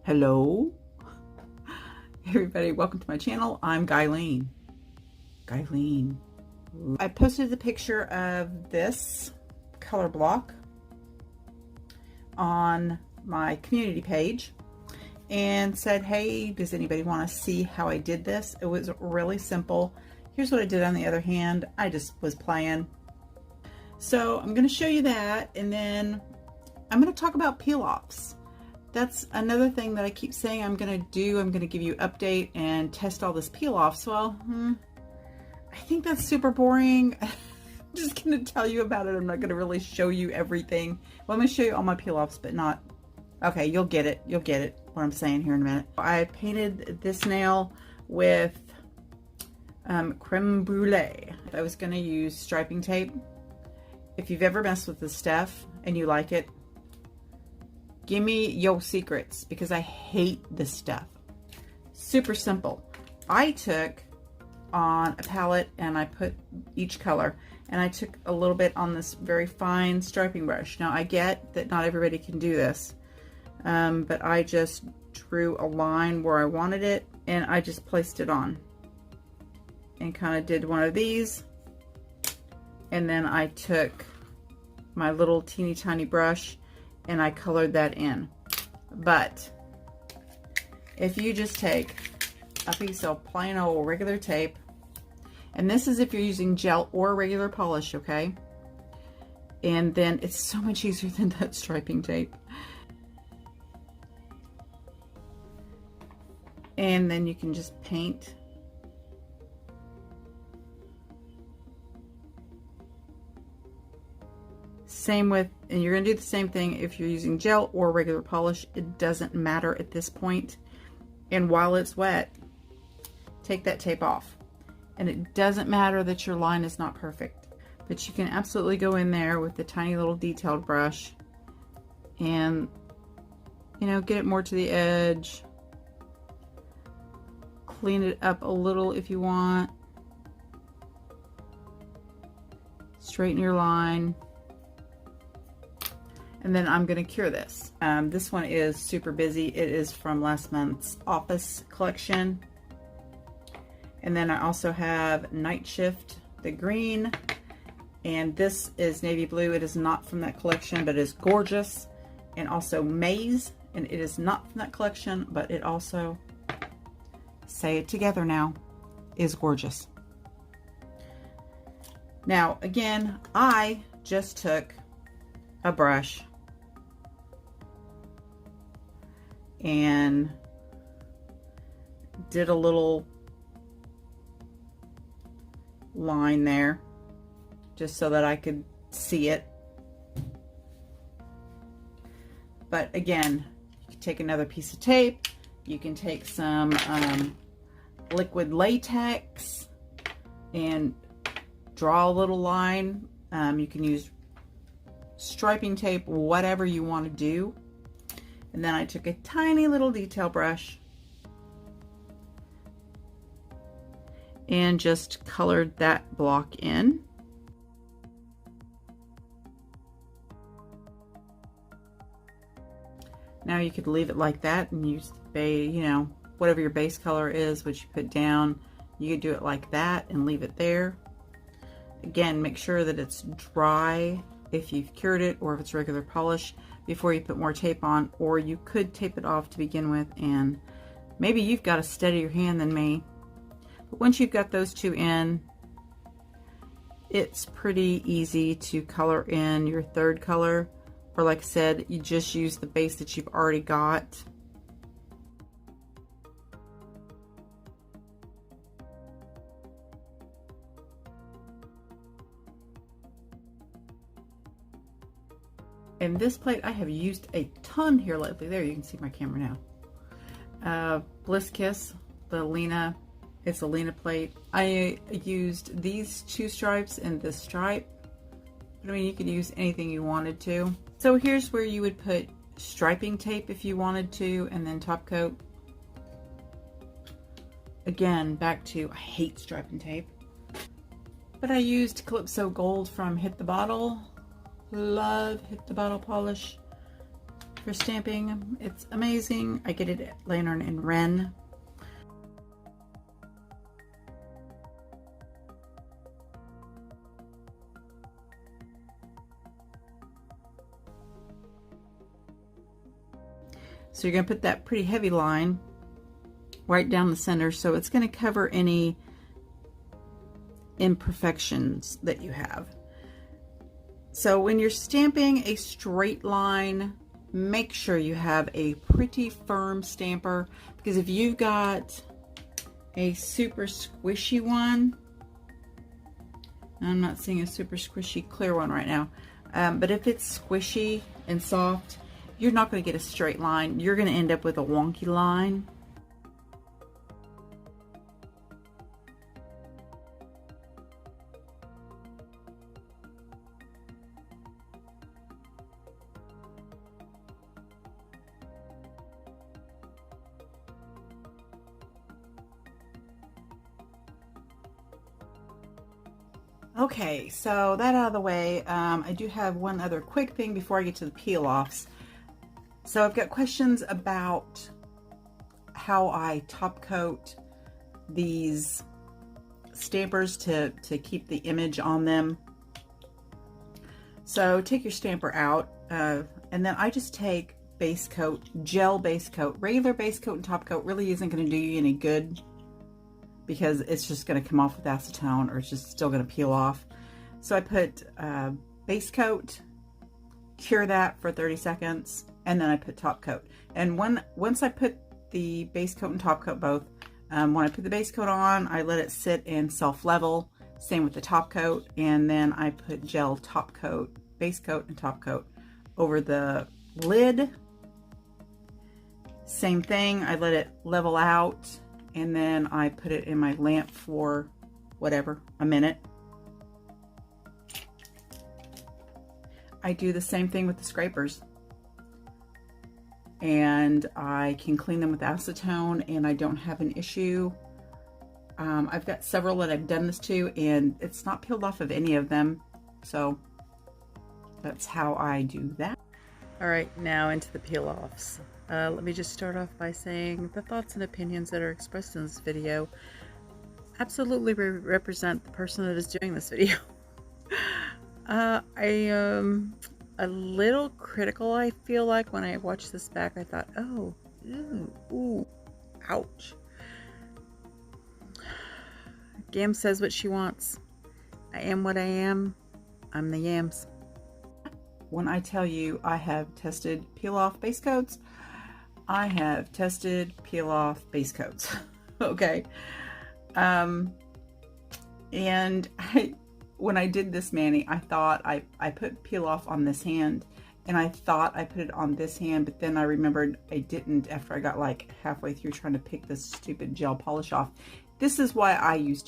Hello, everybody. Welcome to my channel. I'm Guyleen. I posted the picture of this color block on my community page and said, hey, does anybody want to see how I did this? It was really simple. Here's what I did on the other hand. I just was playing. So I'm going to show you that, and then I'm going to talk about peel-offs. That's another thing that I keep saying I'm going to do. I'm going to give you an update and test all this peel-offs. Well, I think that's super boring. I'm just going to tell you about it. I'm not going to really show you everything. Well, I'm going to show you all my peel-offs, but not... Okay, you'll get it. You'll get it, what I'm saying here in a minute. I painted this nail with creme brulee. I was going to use striping tape. If you've ever messed with this stuff and you like it, give me your secrets, because I hate this stuff. Super simple. I took on a palette and I put each color, and I took a little bit on this very fine striping brush. Now I get that not everybody can do this, but I just drew a line where I wanted it and I just placed it on and kind of did one of these, and then I took my little teeny tiny brush and I colored that in. But if you just take a piece of plain old regular tape, and this is if you're using gel or regular polish, okay? And then it's so much easier than that striping tape. And then you can just paint. Same with, and you're going to do the same thing if you're using gel or regular polish. It doesn't matter at this point. And while it's wet, take that tape off. And it doesn't matter that your line is not perfect, but you can absolutely go in there with the tiny little detailed brush and, you know, get it more to the edge. Clean it up a little if you want. Straighten your line. And then I'm going to cure this. This one is super busy. It is from last month's Office collection. And then I also have Night Shift, the green. And this is navy blue. It is not from that collection, but it is gorgeous. And also Maze, and it is not from that collection, but it also, say it together now, is gorgeous. Now, again, I just took a brush and did a little line there just so that I could see it. But again, you can take another piece of tape, you can take some liquid latex and draw a little line. You can use striping tape, whatever you want to do. And then I took a tiny little detail brush and just colored that block in. Now you could leave it like that and use the, you know, whatever your base color is, which you put down. You could do it like that and leave it there. Again, make sure that it's dry if you've cured it, or if it's regular polish, before you put more tape on. Or you could tape it off to begin with, and maybe you've got a steadier hand than me. But once you've got those two in, it's pretty easy to color in your third color. Or like I said, you just use the base that you've already got. And this plate I have used a ton here lately. There, you can see my camera now. Bliss Kiss, the Lena, it's a Lena plate. I used these two stripes and this stripe. But I mean, you could use anything you wanted to. So here's where you would put striping tape if you wanted to, and then top coat. Again, back to, I hate striping tape. But I used Calypso Gold from Hit the Bottle. Love Hit the Bottle polish. For stamping, it's amazing. I get it at Lantern and Wren. So you're going to put that pretty heavy line right down the center, so it's going to cover any imperfections that you have. So when you're stamping a straight line, make sure you have a pretty firm stamper, because if you've got a super squishy one, I'm not seeing a super squishy clear one right now, but if it's squishy and soft, you're not going to get a straight line. You're going to end up with a wonky line. Okay, so that out of the way, I do have one other quick thing before I get to the peel-offs. So I've got questions about how I top coat these stampers to keep the image on them. So take your stamper out, and then I just take base coat, gel base coat. Regular base coat and top coat really isn't going to do you any good, because it's just going to come off with acetone, or it's just still going to peel off. So I put base coat, cure that for 30 seconds, and then I put top coat. And once I put the base coat and top coat both, when I put the base coat on, I let it sit and self-level. Same with the top coat, and then I put gel top coat, base coat, and top coat over the lid. Same thing, I let it level out, and then I put it in my lamp for whatever, a minute. I do the same thing with the scrapers, and I can clean them with acetone and I don't have an issue. I've got several that I've done this to, and it's not peeled off of any of them, so that's how I do that. All right, now into the peel-offs. Let me just start off by saying the thoughts and opinions that are expressed in this video absolutely represent the person that is doing this video. I am a little critical, I feel like. When I watched this back, I thought, oh, ooh, ouch. Gam says what she wants. I am what I am. I'm the yams. When I tell you I have tested peel-off base coats, I have tested peel-off base coats. Okay. And when I did this mani, I thought I put peel-off on this hand, and I thought I put it on this hand, but then I remembered I didn't after I got like halfway through trying to pick this stupid gel polish off. This is why I use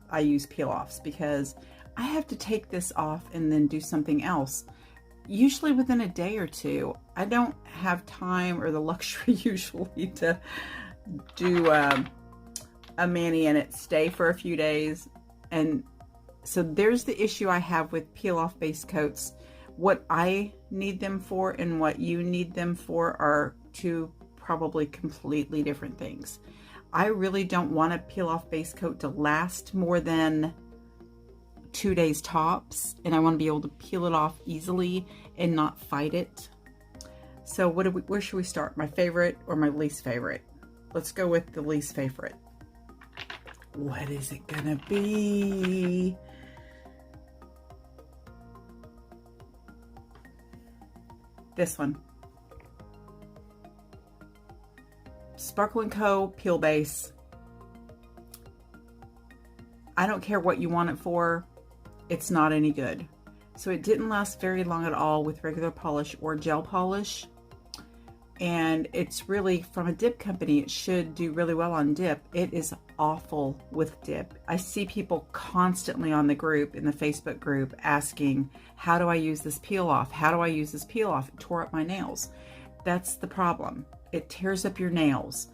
I use peel-offs, because I have to take this off and then do something else. Usually within a day or two. I don't have time or the luxury usually to do a mani and it stay for a few days. And so there's the issue I have with peel-off base coats. What I need them for and what you need them for are two probably completely different things. I really don't want a peel-off base coat to last more than 2 days tops, and I want to be able to peel it off easily and not fight it. So where should we start? My favorite or my least favorite? Let's go with the least favorite. What is it gonna be? This one. Sparkle & Co. Peel Base. I don't care what you want it for. It's not any good. So it didn't last very long at all with regular polish or gel polish. And it's really, from a dip company, it should do really well on dip. It is awful with dip. I see people constantly on the group, in the Facebook group, asking, how do I use this peel off? How do I use this peel off? It tore up my nails. That's the problem. It tears up your nails.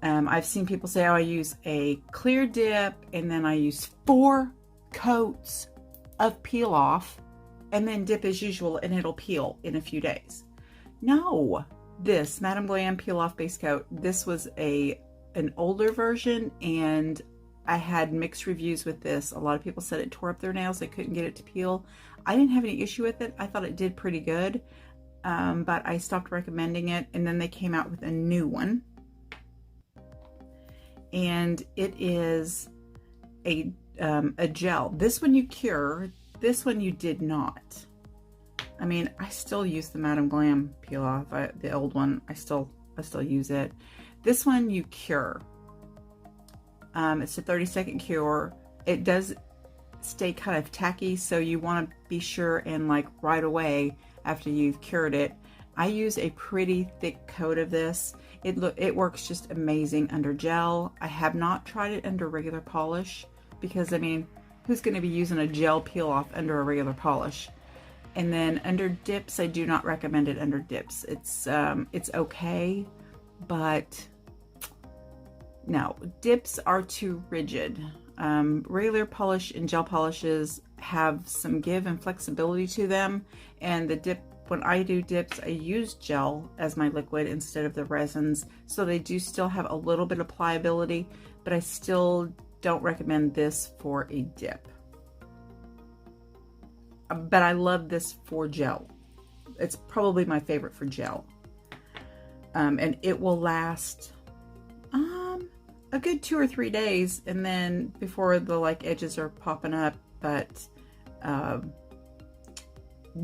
I've seen people say, oh, I use a clear dip and then I use 4 coats of peel off and then dip as usual and it'll peel in a few days. No, this Madam Glam Peel Off Base Coat, this was an older version, and I had mixed reviews with this. A lot of people said it tore up their nails, they couldn't get it to peel. I didn't have any issue with it. I thought it did pretty good, but I stopped recommending it, and then they came out with a new one. And it is a gel. This one you cure, this one you did not. I mean, I still use the Madam Glam Peel Off, the old one. I still use it. This one you cure. It's a 30-second cure. It does stay kind of tacky, so you want to be sure and like right away after you've cured it. I use a pretty thick coat of this. It works just amazing under gel. I have not tried it under regular polish because, I mean, who's going to be using a gel peel off under a regular polish? And then under dips, I do not recommend it under dips. It's okay, but no, dips are too rigid. Regular polish and gel polishes have some give and flexibility to them, and the dip, when I do dips, I use gel as my liquid instead of the resins, so they do still have a little bit of pliability, but I still don't recommend this for a dip. But I love this for gel. It's probably my favorite for gel. And it will last a good 2 or 3 days, and then before the like edges are popping up, but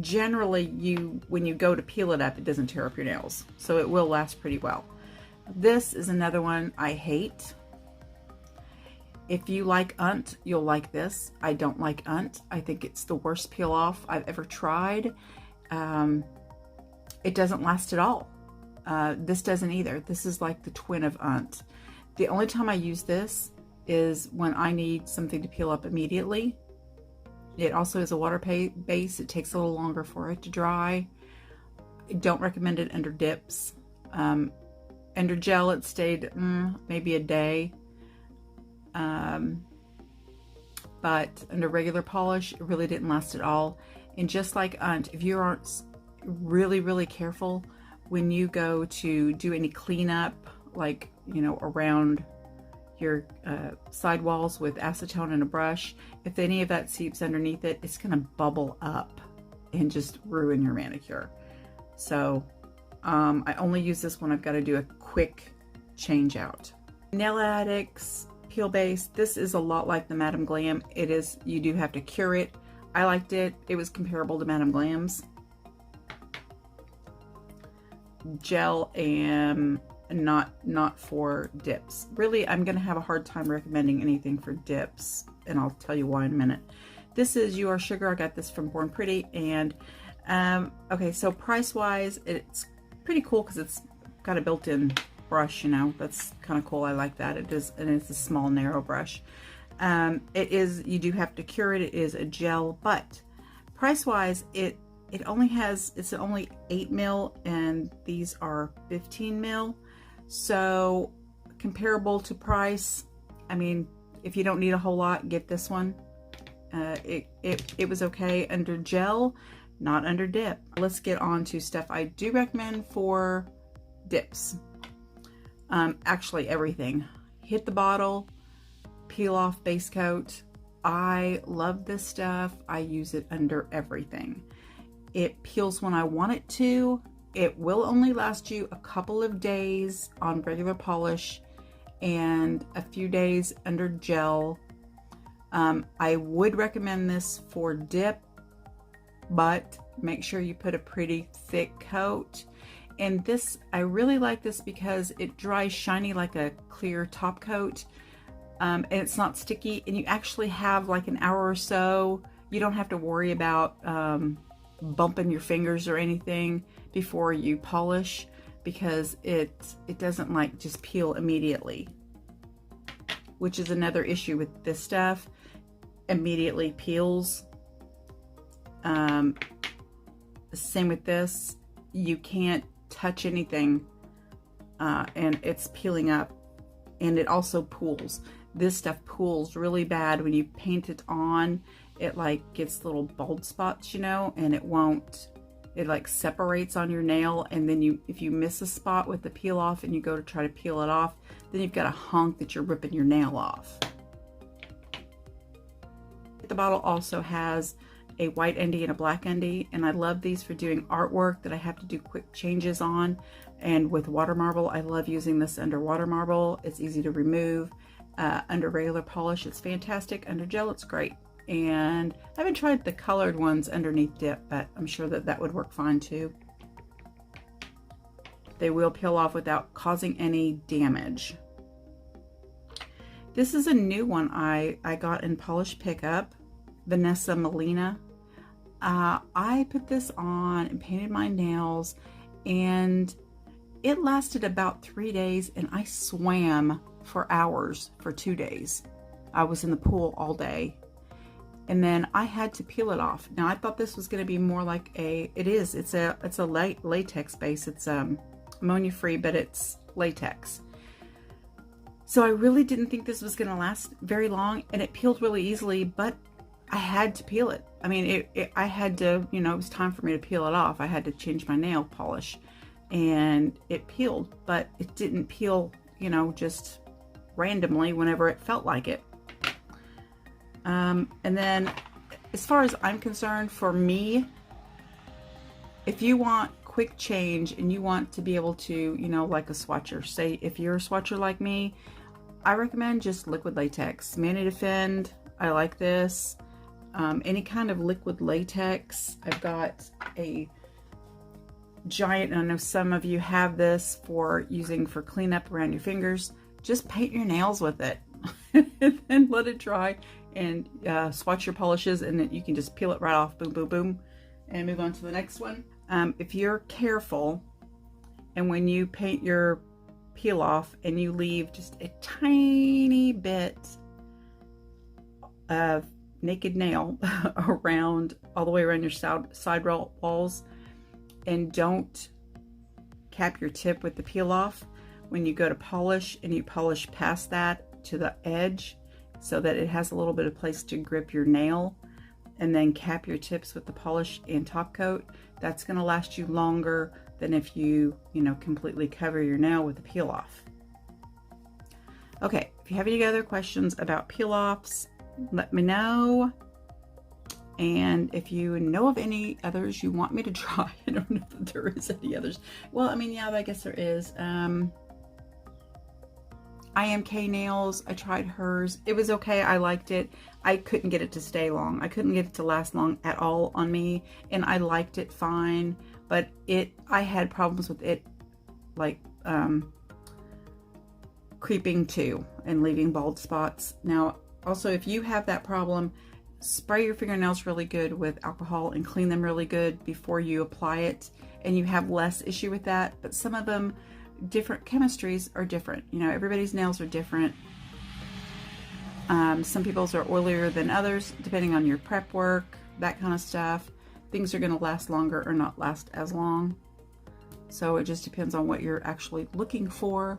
generally when you go to peel it up, it doesn't tear up your nails, so it will last pretty well. This is another one I hate. If you like Unt, you'll like this. I don't like Unt. I think it's the worst peel off I've ever tried. It doesn't last at all. This doesn't either. This is like the twin of Unt. The only time I use this is when I need something to peel up immediately. It also is a water base. It takes a little longer for it to dry. I don't recommend it under dips. Under gel, it stayed maybe a day. But under regular polish, it really didn't last at all. And just like Unt, if you aren't really, really careful when you go to do any cleanup, like, you know, around your sidewalls with acetone and a brush, if any of that seeps underneath it, it's gonna bubble up and just ruin your manicure. So I only use this when I've got to do a quick change out. Nail Addicts Peel Base. This is a lot like the Madam Glam. It is, you do have to cure it. I liked it. It was comparable to Madam Glam's. Gel and not for dips. Really, I'm gonna have a hard time recommending anything for dips, and I'll tell you why in a minute. This is You Are Sugar. I got this from Born Pretty, and okay, so price wise, it's pretty cool because it's got a built-in brush, you know. That's kind of cool. I like that. It is, and it's a small narrow brush. It is, you do have to cure it. It is a gel, but price wise, it's only 8 mil, and these are 15 mil. So comparable to price. I mean, if you don't need a whole lot, get this one. It was okay under gel, not under dip. Let's get on to stuff I do recommend for dips. Actually everything. Hit the Bottle Peel Off Base Coat. I love this stuff. I use it under everything. It peels when I want it to. It will only last you a couple of days on regular polish and a few days under gel. I would recommend this for dip, but make sure you put a pretty thick coat. And this, I really like this because it dries shiny like a clear top coat, and it's not sticky, and you actually have like an hour or so. You don't have to worry about bumping your fingers or anything before you polish, because it doesn't like just peel immediately, which is another issue with this stuff. Immediately peels. Same with this. You can't touch anything and it's peeling up, and it also pools. This stuff pools really bad when you paint it on. It like gets little bald spots, you know, and it won't it like separates on your nail, and then if you miss a spot with the peel off and you go to try to peel it off, then you've got a hunk that you're ripping your nail off. The bottle also has a white undie and a black undie, and I love these for doing artwork that I have to do quick changes on. And with Watermarble, I love using this under Watermarble. It's easy to remove. Under regular polish, it's fantastic. Under gel, it's great. And I haven't tried the colored ones underneath dip, but I'm sure that that would work fine too. They will peel off without causing any damage. This is a new one I got in Polish Pickup, Vanessa Molina. I put this on and painted my nails, and it lasted about 3 days, and I swam for hours for 2 days. I was in the pool all day. And then I had to peel it off. Now I thought this was going to be more like it's a latex base. It's ammonia free, but it's latex. So I really didn't think this was going to last very long, and it peeled really easily, but I had to peel it. I mean, I had to, you know, it was time for me to peel it off. I had to change my nail polish, and it peeled, but it didn't peel, you know, just randomly whenever it felt like it. And then as far as I'm concerned, for me, if you want quick change and you want to be able to, you know, like a swatcher, say if you're a swatcher like me, I recommend just liquid latex. Mani Defend, I like this. Any kind of liquid latex. I've got a giant, and I know some of you have this for using for cleanup around your fingers. Just paint your nails with it and then let it dry, and swatch your polishes, and then you can just peel it right off, boom, boom, boom, and move on to the next one. If you're careful, and when you paint your peel off and you leave just a tiny bit of naked nail around, all the way around your side walls, and don't cap your tip with the peel off, when you go to polish and you polish past that to the edge so that it has a little bit of place to grip your nail, and then cap your tips with the polish and top coat, that's going to last you longer than if you know, completely cover your nail with the peel off. Okay, if you have any other questions about peel offs, let me know. And if you know of any others you want me to try, I don't know if there is any others. Well, I mean, yeah, I guess there is. IMK nails, I tried hers. It was okay, I liked it. I couldn't get it to stay long. I couldn't get it to last long at all on me, and I liked it fine, but I had problems with it, like creeping too and leaving bald spots. Now, also, if you have that problem, spray your fingernails really good with alcohol and clean them really good before you apply it, and you have less issue with that. But some of them, different chemistries are different. You know, everybody's nails are different. Some people's are oilier than others, depending on your prep work, that kind of stuff. Things are going to last longer or not last as long. So it just depends on what you're actually looking for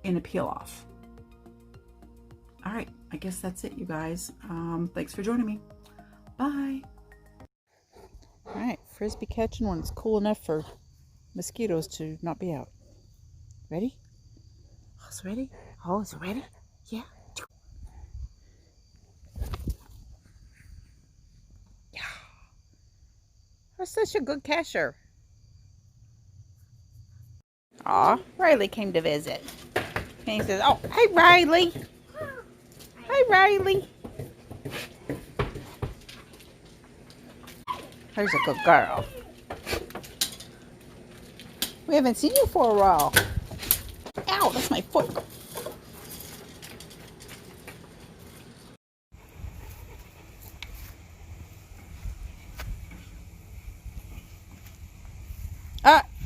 in a peel off. All right, I guess that's it, you guys. Thanks for joining me. Bye. All right, frisbee catching when it's cool enough for mosquitoes to not be out. Ready? Oh, it's ready? Oh, is it ready? Yeah. Yeah. You're such a good catcher. Aw, Riley came to visit. And he says, oh, hey, Riley. Hi, Riley. There's a good girl. We haven't seen you for a while. Ow, that's my foot.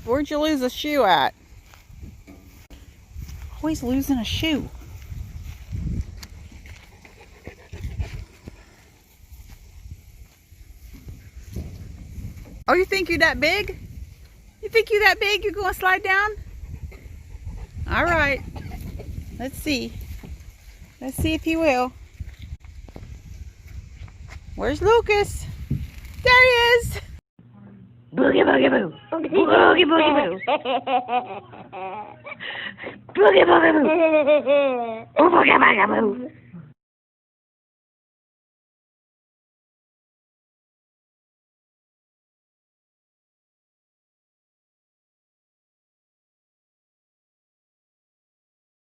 Where'd you lose a shoe at? Always losing a shoe. Oh, you think you're that big? You think you're that big? You're going to slide down? All right. Let's see. Let's see if he will. Where's Lucas? There he is. Boogie boogie boo. Boogie boogie boo. Boogie boogie boo. Boogie boogie boo.